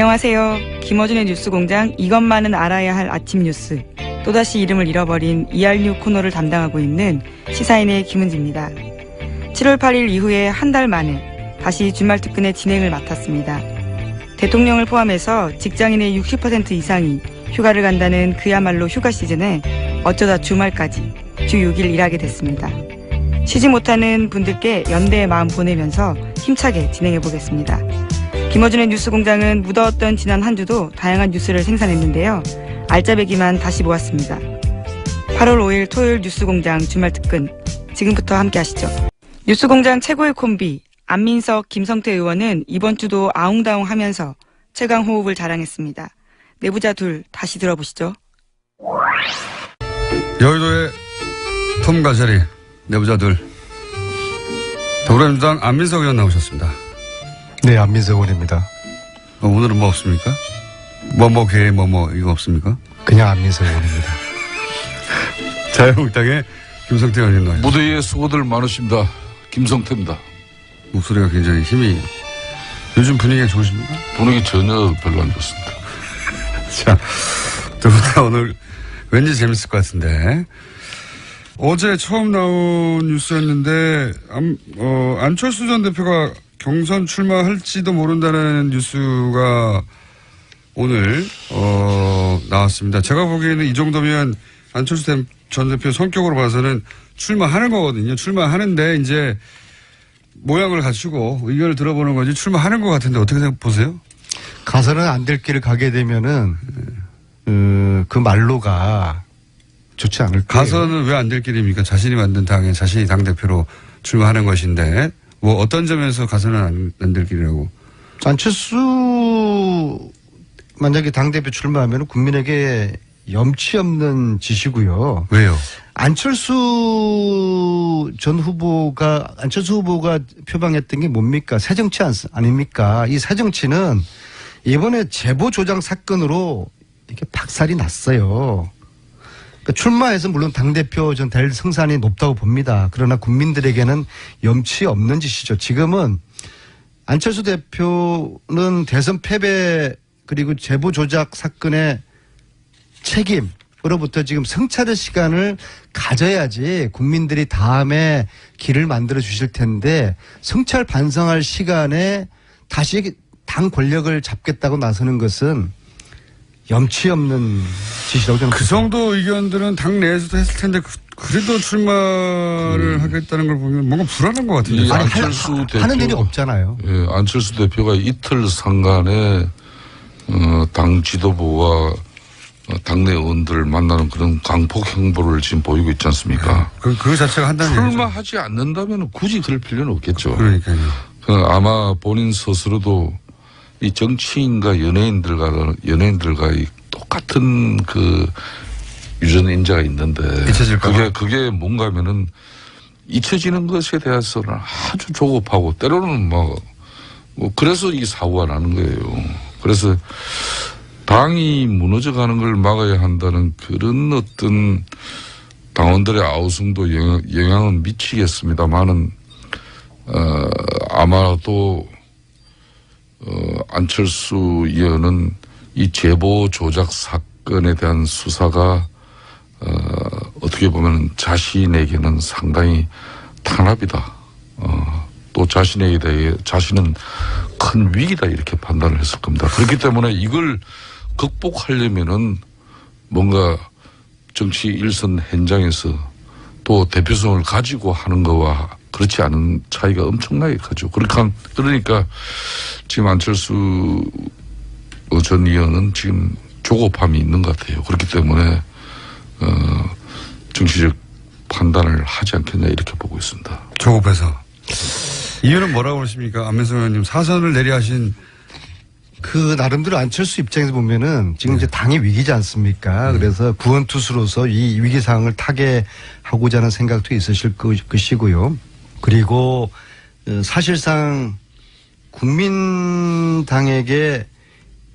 안녕하세요. 김어준의 뉴스공장, 이것만은 알아야 할 아침 뉴스. 또다시 이름을 잃어버린 ER뉴 코너를 담당하고 있는 시사인의 김은지입니다. 7월 8일 이후에 한 달 만에 다시 주말 특근의 진행을 맡았습니다. 대통령을 포함해서 직장인의 60% 이상이 휴가를 간다는 그야말로 휴가 시즌에 어쩌다 주말까지 주 6일 일하게 됐습니다. 쉬지 못하는 분들께 연대의 마음 보내면서 힘차게 진행해 보겠습니다. 김어준의 뉴스공장은 묻어왔던 지난 한 주도 다양한 뉴스를 생산했는데요. 알짜배기만 다시 모았습니다. 8월 5일 토요일 뉴스공장 주말특근, 지금부터 함께 하시죠. 뉴스공장 최고의 콤비 안민석, 김성태 의원은 이번 주도 아웅다웅 하면서 최강 호흡을 자랑했습니다. 내부자 둘 다시 들어보시죠. 여의도의 톰과 제리 내부자 둘, 더불어민주당 안민석 의원 나오셨습니다. 네, 안민석 의원입니다. 오늘은 뭐 없습니까? 계획 이거 없습니까? 그냥 안민석 의원입니다. 자유한국당의 김성태 의원님 나오셨습니다. 무대에 수고들 많으십니다. 김성태입니다. 목소리가 굉장히 힘이, 요즘 분위기가 좋으십니까? 분위기 전혀 별로 안 좋습니다. 자, 두 분 다 오늘 왠지 재밌을 것 같은데. 어제 처음 나온 뉴스였는데, 안철수 전 대표가 경선 출마할지도 모른다는 뉴스가 오늘, 나왔습니다. 제가 보기에는 이 정도면 안철수 전 대표 성격으로 봐서는 출마하는 거거든요. 출마하는데 이제 모양을 갖추고 의견을 들어보는 거지 출마하는 것 같은데 어떻게 보세요? 가서는 안 될 길을 가게 되면은, 그 말로가 좋지 않을 거예요. 가서는 왜 안 될 길입니까? 자신이 만든 당에 자신이 당대표로 출마하는 것인데, 뭐 어떤 점에서 가서는 안 될 길이라고? 안철수 만약에 당대표 출마하면 국민에게 염치 없는 짓이고요. 왜요? 안철수 후보가 표방했던 게 뭡니까? 새정치 아닙니까? 이 새정치는 이번에 제보 조작 사건으로 이렇게 박살이 났어요. 그러니까 출마해서 물론 당대표 전 될 성산이 높다고 봅니다. 그러나 국민들에게는 염치 없는 짓이죠. 지금은 안철수 대표는 대선 패배 그리고 제보 조작 사건의 책임으로부터 지금 성찰의 시간을 가져야지 국민들이 다음에 길을 만들어 주실 텐데, 성찰 반성할 시간에 다시 당 권력을 잡겠다고 나서는 것은 염치 없는 짓이라고 저는 그 정도 의견들은 당 내에서도 했을 텐데 그래도 출마를 하겠다는 걸 보면 뭔가 불안한 것 같은데. 아니, 안철수 대표 하는 일이 없잖아요. 예, 안철수 대표가 이틀 상간에 당 지도부와 당내 의원들을 만나는 그런 강폭 행보를 지금 보이고 있지 않습니까? 그 자체가 한다는 얘기죠. 출마하지 않는다면 굳이 그럴 필요는 없겠죠. 그러니까요. 아마 본인 스스로도 이 정치인과 연예인들과 이 똑같은 그 유전 인자가 있는데, 그게 뭔가 하면은 잊혀지는 것에 대해서는 아주 조급하고 때로는 그래서 이 사고가 나는 거예요. 그래서 당이 무너져가는 걸 막아야 한다는 그런 어떤 당원들의 아우성도 영향은 미치겠습니다만은, 아마도 안철수 의원은 이 제보 조작 사건에 대한 수사가 어떻게 보면 자신에게는 상당히 탄압이다. 또 자신에게 대해 자신은 큰 위기다 이렇게 판단을 했을 겁니다. 그렇기 때문에 이걸 극복하려면은 뭔가 정치 일선 현장에서 또 대표성을 가지고 하는 거와 그렇지 않은 차이가 엄청나게 크죠. 그러니까 지금 안철수 전 의원은 지금 조급함이 있는 것 같아요. 그렇기 때문에 정치적 판단을 하지 않겠냐 이렇게 보고 있습니다. 조급해서. 이유는 뭐라고 그러십니까? 안민석 의원님 사선을 내리하신. 그 나름대로 안철수 입장에서 보면은 지금 이제 당이 위기지 않습니까? 그래서 구원투수로서 이 위기 상황을 타개하고자 하는 생각도 있으실 것이고요. 그리고 사실상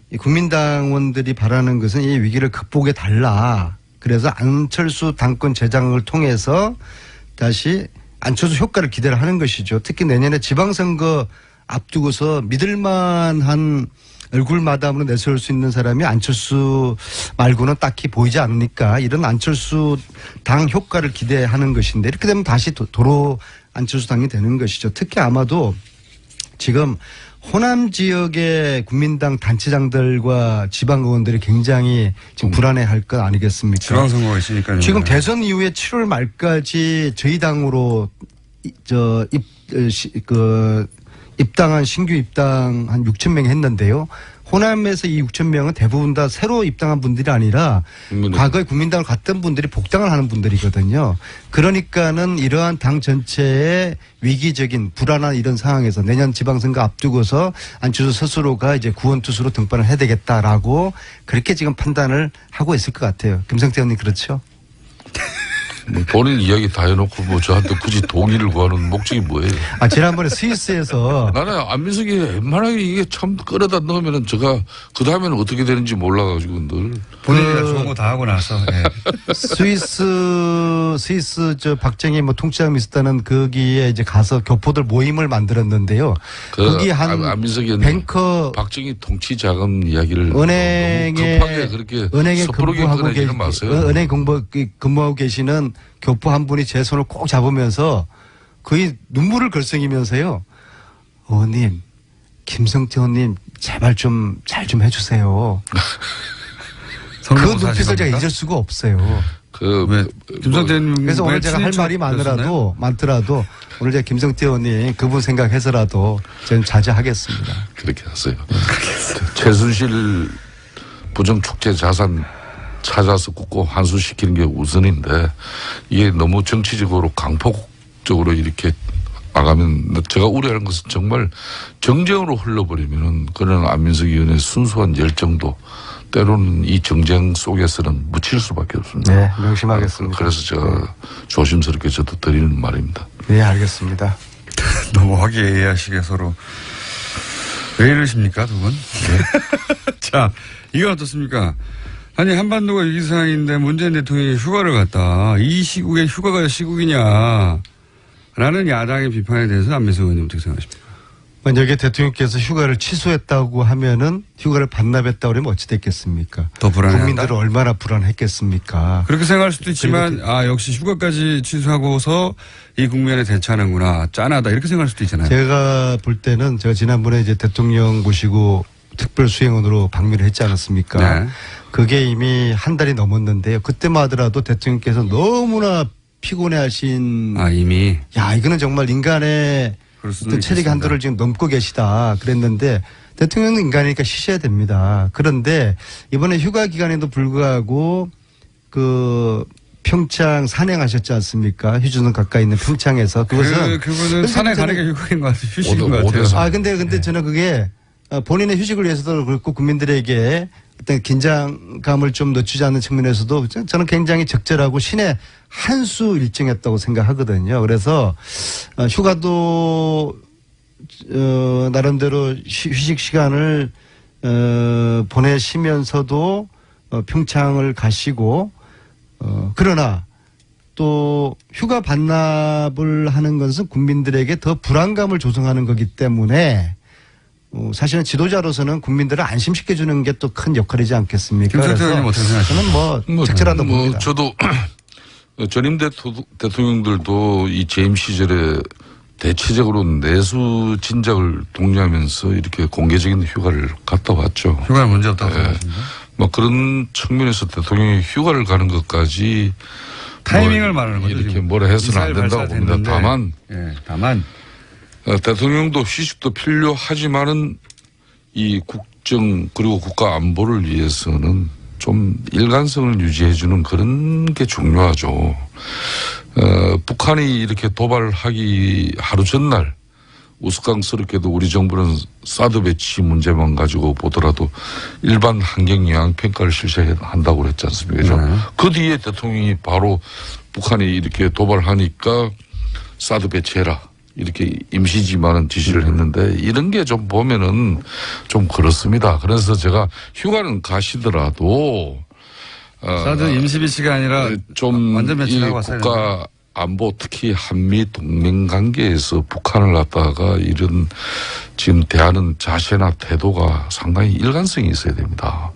국민당원들이 바라는 것은 이 위기를 극복해 달라. 그래서 안철수 당권 재장을 통해서 다시 안철수 효과를 기대를 하는 것이죠. 특히 내년에 지방선거 앞두고서 믿을만한 얼굴 마담으로 내세울 수 있는 사람이 안철수 말고는 딱히 보이지 않으니까 이런 안철수 당 효과를 기대하는 것인데 이렇게 되면 다시 도로 안철수 당이 되는 것이죠. 특히 아마도 지금 호남 지역의 국민당 단체장들과 지방 의원들이 굉장히 지금 불안해할 것 아니겠습니까? 지방선거가 있으니까요. 지금 대선 이후에 7월 말까지 저희 당으로 입당한 신규 입당 한 6천 명이 했는데요. 호남에서 이 6천 명은 대부분 다 새로 입당한 분들이 아니라 과거에 국민당을 갔던 분들이 복당을 하는 분들이거든요. 그러니까는 이러한 당 전체의 위기적인 불안한 이런 상황에서 내년 지방선거 앞두고서 안철수 스스로가 이제 구원투수로 등판을 해야 되겠다라고 그렇게 지금 판단을 하고 있을 것 같아요. 김성태 의원님 그렇죠? 뭐 본인 이야기 다 해놓고 뭐 저한테 굳이 동의를 구하는 목적이 뭐예요? 아, 지난번에 스위스에서 나는 안민석이 웬만하게 이게 참 끌어다 넣으면은 제가 그 다음에는 어떻게 되는지 몰라가지고 늘. 본인이 다 좋은 거 다 하고 나서. 예. 스위스 저 박정희 뭐 통치자금이 있었다는 거기에 이제 가서 교포들 모임을 만들었는데요. 거기 한 안민석이 뱅커 박정희 통치 자금 이야기를 은행에 너무 급하게 그렇게 은행에 섣부르게 꺼내지는 마세요. 은행 근무하고 계시는 교포 한 분이 제 손을 꼭 잡으면서 거의 눈물을 걸썩이면서요. 의원님, 김성태 의원님 제발 좀 잘 좀 해주세요. 그 눈빛을 제가 잊을 수가 없어요. 김성태 의원님 그래서 오늘 제가 할 말이 많더라도 오늘 제가 김성태 의원님 그분 생각해서라도 저는 자제하겠습니다. 그렇게 하세요. 최순실 부정축제 자산 찾아서 굳고 환수시키는 게 우선인데 이게 너무 정치적으로 강폭적으로 이렇게 나가면 제가 우려하는 것은 정말 정쟁으로 흘러버리면은 그런 안민석 의원의 순수한 열정도 때로는 이 정쟁 속에서는 묻힐 수밖에 없습니다. 네, 명심하겠습니다. 그래서 제가 조심스럽게 저도 드리는 말입니다. 네, 알겠습니다. 너무 화기애애하시게 서로. 왜 이러십니까, 두 분? 네. 자, 이건 어떻습니까? 아니, 한반도가 위기 상황인데 문재인 대통령이 휴가를 갔다. 이 시국에 휴가가 시국이냐. 라는 야당의 비판에 대해서 안민석 의원님 어떻게 생각하십니까? 만약에 대통령께서 휴가를 취소했다고 하면은 휴가를 반납했다고 그러면 어찌 됐겠습니까? 더 불안하다. 국민들은 얼마나 불안했겠습니까? 그렇게 생각할 수도 있지만, 역시 휴가까지 취소하고서 이 국면에 대처하는구나. 짠하다. 이렇게 생각할 수도 있잖아요. 제가 볼 때는 제가 지난번에 이제 대통령 모시고 특별 수행원으로 방문을 했지 않았습니까? 네. 그게 이미 한 달이 넘었는데요. 그때만 하더라도 대통령께서 너무나 피곤해 하신. 이미. 야, 이거는 정말 인간의 어떤 체력의 한도를 지금 넘고 계시다 그랬는데 대통령은 인간이니까 쉬셔야 됩니다. 그런데 이번에 휴가 기간에도 불구하고 그 평창 산행하셨지 않습니까? 휴전선 가까이 있는 평창에서 그분은 산행 가는 게 휴가인 것 같아요. 휴식인 것 같아요. 근데 저는 그게 본인의 휴식을 위해서도 그렇고 국민들에게 어떤 긴장감을 좀 늦추지 않는 측면에서도 저는 굉장히 적절하고 신의 한 수 일정이었다고 생각하거든요. 그래서 휴가도 나름대로 휴식 시간을 보내시면서도 평창을 가시고 그러나 또 휴가 반납을 하는 것은 국민들에게 더 불안감을 조성하는 거기 때문에 사실은 지도자로서는 국민들을 안심시켜주는 게 또 큰 역할이지 않겠습니까? 김성태 의원님 어떻게 생각하십니까? 저는 적절하다고 봅니다. 저도 전임 대통령들도 이 재임 시절에 대체적으로 내수 진작을 독려하면서 이렇게 공개적인 휴가를 갔다 왔죠. 휴가는 문제 없다고 생각하십니까? 뭐 그런 측면에서 대통령이 휴가를 가는 것까지 타이밍을 말하는 거죠. 이렇게 뭐라 해서는 안 된다고 봅니다. 다만 대통령도 휴식도 필요하지만은 이 국정 그리고 국가 안보를 위해서는 좀 일관성을 유지해주는 그런 게 중요하죠. 북한이 이렇게 도발하기 하루 전날 우스꽝스럽게도 우리 정부는 사드 배치 문제만 가지고 보더라도 일반 환경 영향 평가를 실시한다고 그랬지 않습니까? 그 뒤에 대통령이 바로 북한이 이렇게 도발하니까 사드 배치해라. 이렇게 임시지만은 지시를 했는데 이런 게 좀 보면은 좀 그렇습니다. 그래서 제가 휴가는 가시더라도 사드 임시 배치가 아니라 좀 완전 이 배치라고 왔어요. 국가 안보 특히 한미 동맹 관계에서 북한을 갖다가 이런 지금 대하는 자세나 태도가 상당히 일관성이 있어야 됩니다.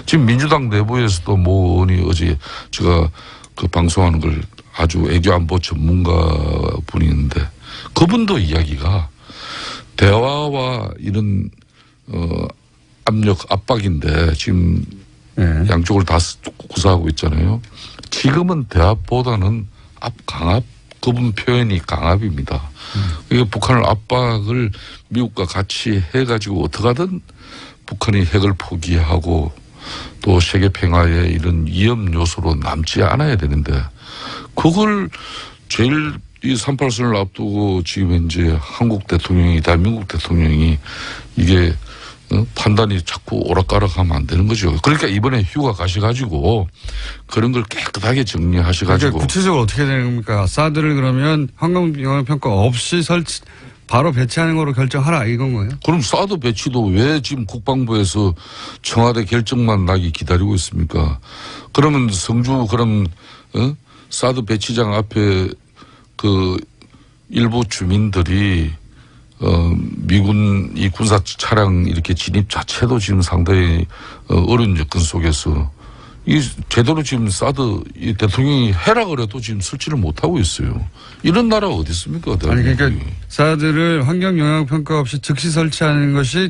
지금 민주당 내부에서도 모 의원이 어제 제가 그 방송하는 걸 아주 애교 안보 전문가 분이 있는데 그분도 이야기가 대화와 이런 압력 압박인데 지금 양쪽을 다 구사하고 있잖아요. 지금은 대합보다는 강압 그분 표현이 강압입니다. 이게 북한을 압박을 미국과 같이 해가지고 어떻게든 북한이 핵을 포기하고 또 세계 평화에 이런 위험 요소로 남지 않아야 되는데 그걸 제일 이 38선을 앞두고 지금 현재 한국 대통령이 대한민국 대통령이 이게 판단이 자꾸 오락가락하면 안 되는 거죠. 그러니까 이번에 휴가 가셔가지고 그런 걸 깨끗하게 정리하셔가지고. 그러니까 구체적으로 어떻게 되는 겁니까? 사드를 그러면 환경영향평가 없이 바로 배치하는 거로 결정하라 이건 거예요? 그럼 사드 배치도 왜 지금 국방부에서 청와대 결정만 나기 기다리고 있습니까? 그러면 성주 사드 배치장 앞에 그 일부 주민들이 미군 이 군사 차량 이렇게 진입 자체도 지금 상당히 어려운 여건 속에서 이 제대로 지금 사드 이 대통령이 해라 그래도 지금 설치를 못 하고 있어요. 이런 나라가 어디 있습니까? 아니 그러니까 사드를 환경 영향 평가 없이 즉시 설치하는 것이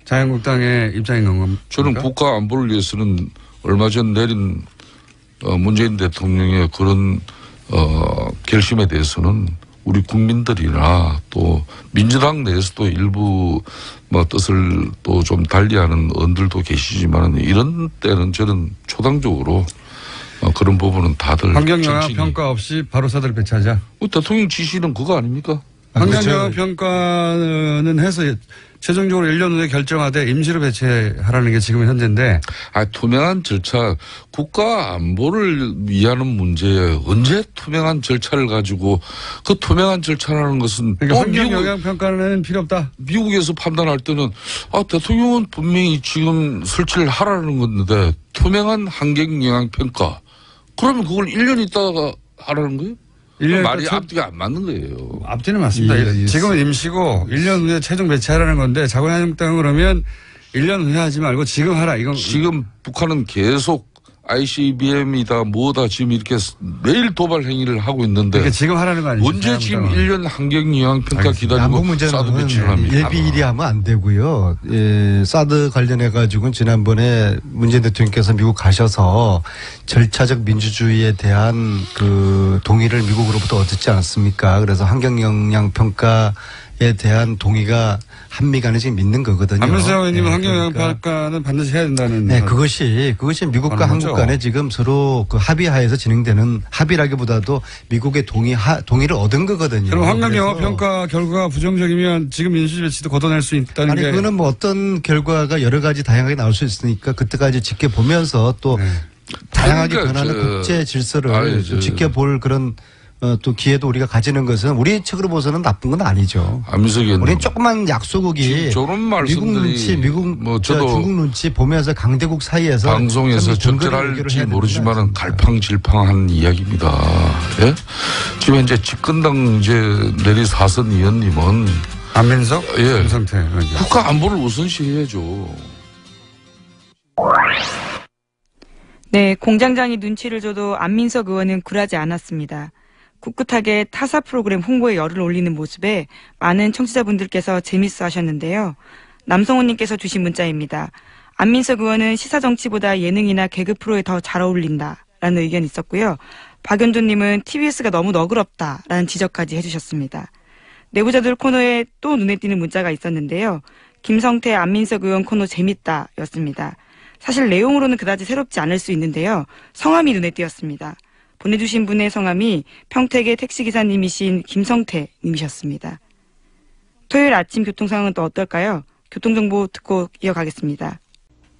자유한국당의 입장인 건가요? 저는 국가 안보를 위해서는 얼마 전 내린 문재인 대통령의 그런 결심에 대해서는 우리 국민들이나 또 민주당 내에서도 일부 뭐 뜻을 또 좀 달리하는 의원들도 계시지만 이런 때는 저는 초당적으로 그런 부분은 다들 환경영향평가 없이 바로 사드를 배치하자. 대통령 지시는 그거 아닙니까? 환경영향평가는 해서 최종적으로 1년 후에 결정하되 임시로 배치하라는 게 지금 현재인데. 투명한 절차, 국가 안보를 위하는 문제에 언제 투명한 절차를 가지고 그 투명한 절차라는 것은. 그러니까 환경영향평가는 필요 없다. 미국에서 판단할 때는 대통령은 분명히 지금 설치를 하라는 건데 투명한 환경영향평가. 그러면 그걸 1년 있다가 하라는 거예요? 말이 앞뒤가 안 맞는 거예요. 앞뒤는 맞습니다. 지금은 임시고 1년 후에 최종 배치하라는 건데 자유한국당은 그러면 1년 후에 하지 말고 지금 하라. 이건 지금 북한은 계속 ICBM이다 뭐다 지금 이렇게 매일 도발 행위를 하고 있는데 그러니까 지금 하라는 거 아니죠? 언제 지금 1년 환경영향평가 기다리고 사드 배치를 합니까? 일비일비하면 안 되고요. 사드 관련해 가지고는 지난번에 문재인 대통령께서 미국 가셔서 절차적 민주주의에 대한 그 동의를 미국으로부터 얻었지 않았습니까? 그래서 환경영향평가에 대한 동의가 한미 간에 지금 있는 거거든요. 안민석 의원님은 환경영향평가는 반드시 해야 된다는. 네, 그것이 미국과 한국 간에 지금 서로 그 합의하에서 진행되는 합의라기보다도 미국의 동의를 얻은 거거든요. 그럼 환경영향평가 결과가 부정적이면 지금 민주주의 배치도 걷어낼 수 있다는 게. 그거는 뭐 어떤 결과가 여러 가지 다양하게 나올 수 있으니까 그때까지 지켜보면서 또 다양하게 변하는 국제 질서를 지켜볼 그런 또 기회도 우리가 가지는 것은 우리 측으로 봐서는 나쁜 건 아니죠. 안민석 의원님. 우리는 조그만 약소국이 미국 눈치, 중국 눈치 보면서 강대국 사이에서 방송에서 적절할지 모르지만은 갈팡질팡한 이야기입니다. 예? 지금 현재 집권당 이제 내리 사선 의원님은 안민석, 김성태 국가 안보를 우선시해야죠. 네, 공장장이 눈치를 줘도 안민석 의원은 굴하지 않았습니다. 꿋꿋하게 타사 프로그램 홍보에 열을 올리는 모습에 많은 청취자분들께서 재밌어 하셨는데요. 남성호님께서 주신 문자입니다. 안민석 의원은 시사정치보다 예능이나 개그 프로에 더 잘 어울린다라는 의견이 있었고요. 박연두님은 TBS가 너무 너그럽다라는 지적까지 해주셨습니다. 내부자들 코너에 또 눈에 띄는 문자가 있었는데요. 김성태 안민석 의원 코너 재밌다 였습니다. 사실 내용으로는 그다지 새롭지 않을 수 있는데요. 성함이 눈에 띄었습니다. 보내주신 분의 성함이 평택의 택시기사님이신 김성태 님이셨습니다. 토요일 아침 교통 상황은 또 어떨까요? 교통정보 듣고 이어가겠습니다.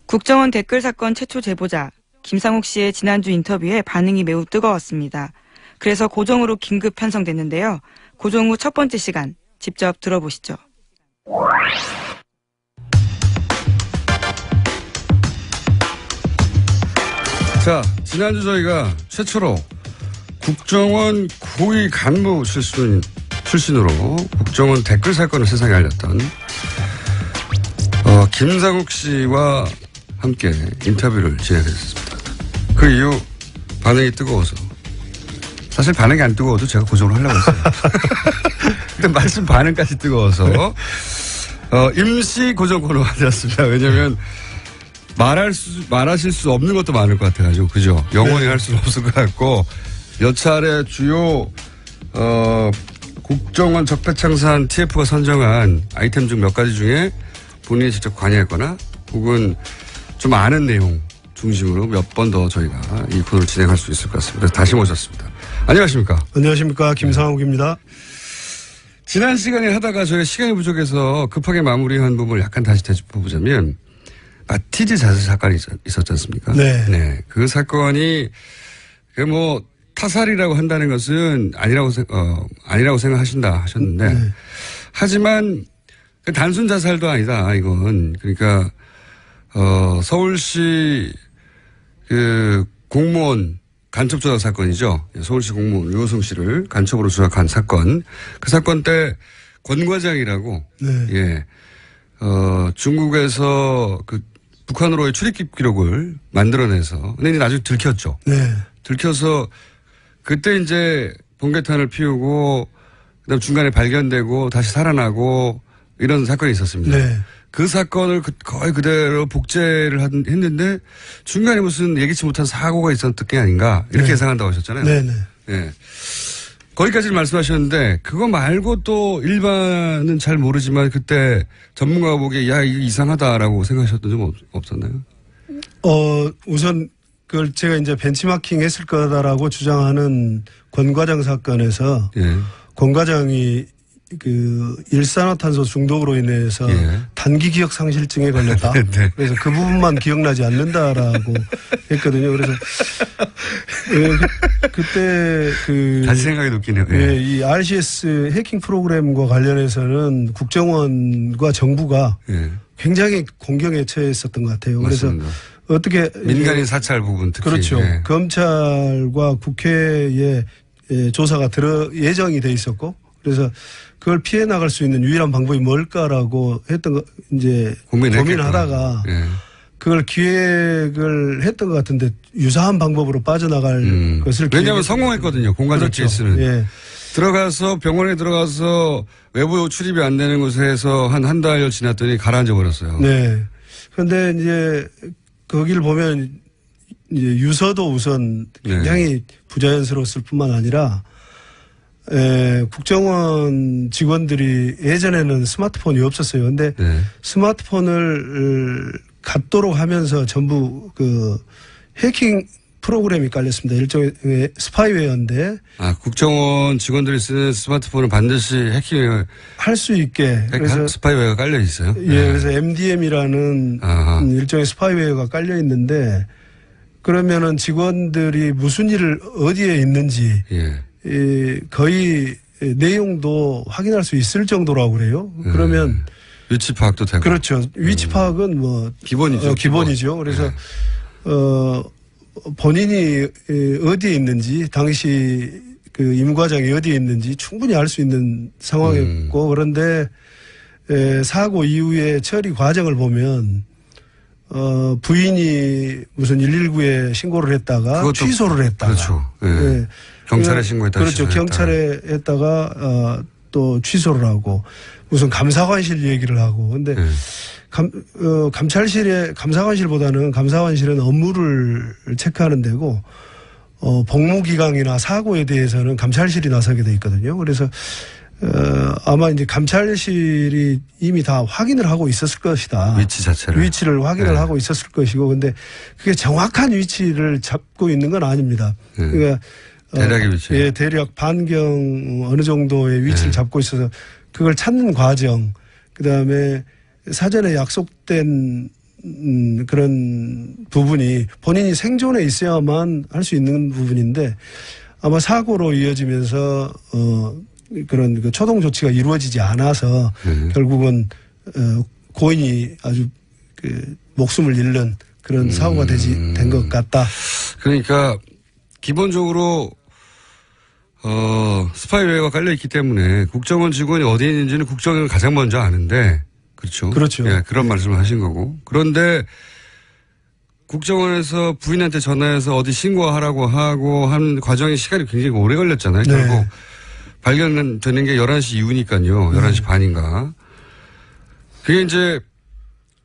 국정원 댓글 사건 최초 제보자 김상욱 씨의 지난주 인터뷰에 반응이 매우 뜨거웠습니다. 그래서 고정으로 긴급 편성됐는데요. 고정 후 첫 번째 시간 직접 들어보시죠. 자, 지난주 저희가 최초로 국정원 고위 간부 출신으로 국정원 댓글 사건을 세상에 알렸던 김상욱 씨와 함께 인터뷰를 진행했습니다. 그 이후 반응이 뜨거워서, 사실 반응이 안 뜨거워도 제가 고정을 하려고 했어요. 근데 말씀 반응까지 뜨거워서 임시 고정 코너가 되었습니다. 왜냐하면 말하실 수 없는 것도 많을 것 같아가지고, 그죠? 영원히 할 수는 없을 것 같고, 몇 차례 주요 국정원 적폐청산 TF가 선정한 아이템 중 몇 가지 중에 본인이 직접 관여했거나 혹은 좀 아는 내용 중심으로 몇 번 더 저희가 이 코너를 진행할 수 있을 것 같습니다. 그래서 다시 모셨습니다. 안녕하십니까? 안녕하십니까. 김상욱입니다. 지난 시간에 하다가 저희가 시간이 부족해서 급하게 마무리한 부분을 약간 다시 되짚어보자면, 마티즈 자살 사건이 있었지 않습니까? 네. 그 사건이 타살이라고 한다는 것은 아니라고 생각하신다 하셨는데, 네. 하지만 단순 자살도 아니다, 이건. 그러니까 서울시 그 공무원 간첩 조작 사건이죠. 서울시 공무원 유호성 씨를 간첩으로 조작한 사건. 그 사건 때 권 과장이라고, 네. 예, 중국에서 그 북한으로의 출입국 기록을 만들어내서, 근데 나중에 들켰죠. 네. 들켜서 그때 이제 번개탄을 피우고, 그다음 중간에 발견되고 다시 살아나고 이런 사건이 있었습니다. 네. 그 사건을 거의 그대로 복제를 했는데 중간에 무슨 예기치 못한 사고가 있었던 게 아닌가 이렇게 네. 예상한다고 하셨잖아요. 네네. 예. 거기까지는 말씀하셨는데 그거 말고 또 일반은 잘 모르지만 그때 전문가가 보기에 야 이거 이상하다라고 생각하셨던 점 없었나요? 우선 그걸 제가 이제 벤치마킹 했을 거다라고 주장하는 권 과장 사건에서 예. 권 과장이 그 일산화탄소 중독으로 인해서 예. 단기 기억 상실증에 걸렸다. 네. 그래서 그 부분만 기억나지 않는다라고 했거든요. 그래서 그때 다시 생각이 높긴 해요. 예, 이 RCS 해킹 프로그램과 관련해서는 국정원과 정부가 예. 굉장히 공경에 처했었던 것 같아요. 그래서 맞습니다. 어떻게 민간인 사찰 부분 특히. 그렇죠. 예. 검찰과 국회에 조사가 예정이 돼 있었고, 그래서 그걸 피해 나갈 수 있는 유일한 방법이 뭘까라고 했던 거 이제 고민하다가 예. 그걸 기획을 했던 것 같은데 유사한 방법으로 빠져나갈 것을 왜냐하면 성공했거든요. 공간적 그렇죠. 케이스는. 예. 들어가서 병원에 들어가서 외부 출입이 안 되는 곳에서 한 달 지났더니 가라앉아 버렸어요. 네. 그런데 이제 거기를 보면 이제 유서도 우선 굉장히 부자연스러웠을 뿐만 아니라 국정원 직원들이 예전에는 스마트폰이 없었어요. 근데 네. 스마트폰을 갖도록 하면서 전부 그 해킹 프로그램이 깔렸습니다. 일종의 스파이웨어인데. 국정원 직원들이 쓰는 스마트폰은 반드시 해킹 할 수 있게. 그래서 스파이웨어가 깔려 있어요. 예, 네. 그래서 MDM이라는 일종의 스파이웨어가 깔려 있는데 그러면은 직원들이 무슨 일을 어디에 있는지 거의 내용도 확인할 수 있을 정도라고 그래요. 그러면 위치 파악도 되고. 그렇죠. 위치 파악은 뭐 기본이죠. 기본이죠. 그래서 본인이 어디에 있는지 당시 그 임 과장이 어디에 있는지 충분히 알 수 있는 상황이었고 그런데 사고 이후에 처리 과정을 보면 부인이 무슨 119에 신고를 했다가 취소를 했다가 그렇죠. 네. 경찰에 신고했다가 그렇죠. 경찰에 했다가 또 취소를 하고 무슨 감사관실 얘기를 하고 근데 감사관실보다는 감사관실은 업무를 체크하는 데고 복무기강이나 사고에 대해서는 감찰실이 나서게 돼 있거든요. 그래서 아마 이제 감찰실이 이미 다 확인을 하고 있었을 것이다. 위치를 확인을 하고 있었을 것이고, 근데 그게 정확한 위치를 잡고 있는 건 아닙니다. 그러니까 대략의 위치. 예, 대략 반경 어느 정도의 위치를 잡고 있어서 그걸 찾는 과정, 그 다음에 사전에 약속된 그런 부분이 본인이 생존에 있어야만 할 수 있는 부분인데 아마 사고로 이어지면서 그런 그 초동 조치가 이루어지지 않아서 결국은 고인이 아주 그 목숨을 잃는 그런 사고가 된 것 같다. 그러니까 기본적으로 스파이웨어가 깔려있기 때문에 국정원 직원이 어디에 있는지는 국정원이 가장 먼저 아는데, 그렇죠. 그렇죠. 예, 그런 말씀을 하신 거고. 그런데 국정원에서 부인한테 전화해서 어디 신고하라고 하고 한 과정이 시간이 굉장히 오래 걸렸잖아요. 네. 결국 발견되는 게 11시 이후니까요. 11시 반인가. 그게 이제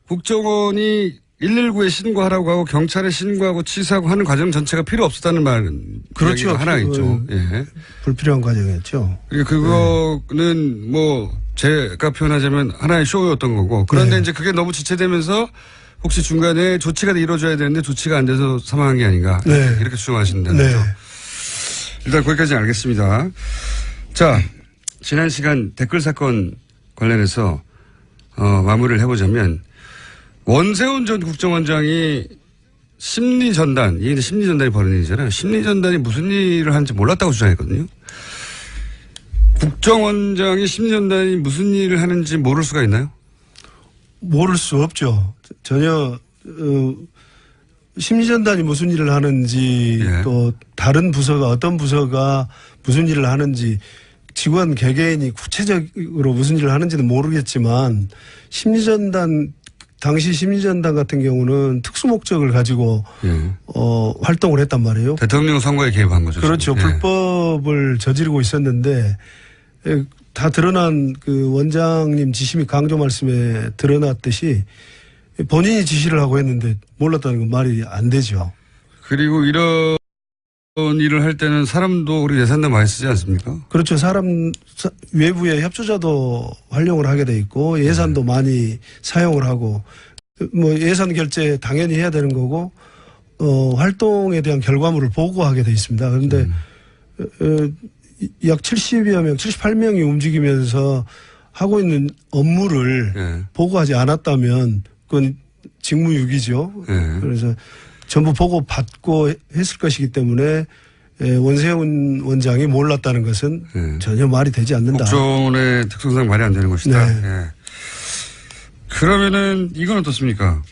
국정원이 119에 신고하라고 하고 경찰에 신고하고 취소하고 하는 과정 전체가 필요 없었다는 말은 그렇죠. 하나 있죠. 예. 불필요한 과정이었죠. 그리고 그거는 뭐 제가 표현하자면 하나의 쇼였던 거고. 그런데 네. 이제 그게 너무 지체되면서 혹시 중간에 조치가 이루어져야 되는데 조치가 안 돼서 사망한 게 아닌가. 네. 이렇게 주장하신다는 네. 거죠. 일단 거기까지 알겠습니다. 자, 지난 시간 댓글 사건 관련해서 마무리를 해보자면 원세훈 전 국정원장이 심리전단, 이게 이제 심리전단이 벌어진 일이잖아요. 심리전단이 무슨 일을 하는지 몰랐다고 주장했거든요. 국정원장이 심리전단이 무슨 일을 하는지 모를 수가 있나요? 모를 수 없죠. 전혀 심리전단이 무슨 일을 하는지 예. 또 다른 부서가 어떤 부서가 무슨 일을 하는지 직원 개개인이 구체적으로 무슨 일을 하는지는 모르겠지만 심리전단 당시 심리전단 같은 경우는 특수 목적을 가지고 예. 활동을 했단 말이에요. 대통령 선거에 개입한 거죠. 그렇죠. 지금. 예. 불법을 저지르고 있었는데 다 드러난 그 원장님 지심이 강조 말씀에 드러났듯이 본인이 지시를 하고 했는데 몰랐다는 건 말이 안 되죠. 그리고 이런 일을 할 때는 사람도 우리 예산도 많이 쓰지 않습니까? 그렇죠. 외부의 협조자도 활용을 하게 돼 있고 예산도 많이 사용을 하고 뭐 예산 결제 당연히 해야 되는 거고 활동에 대한 결과물을 보고하게 돼 있습니다. 그런데 약 70여 명, 78명이 움직이면서 하고 있는 업무를 예. 보고하지 않았다면 그건 직무유기죠. 예. 그래서 전부 보고 받고 했을 것이기 때문에 원세훈 원장이 몰랐다는 것은 예. 전혀 말이 되지 않는다. 국정원의 특성상 말이 안 되는 것이다. 네. 예. 그러면은 이건 어떻습니까?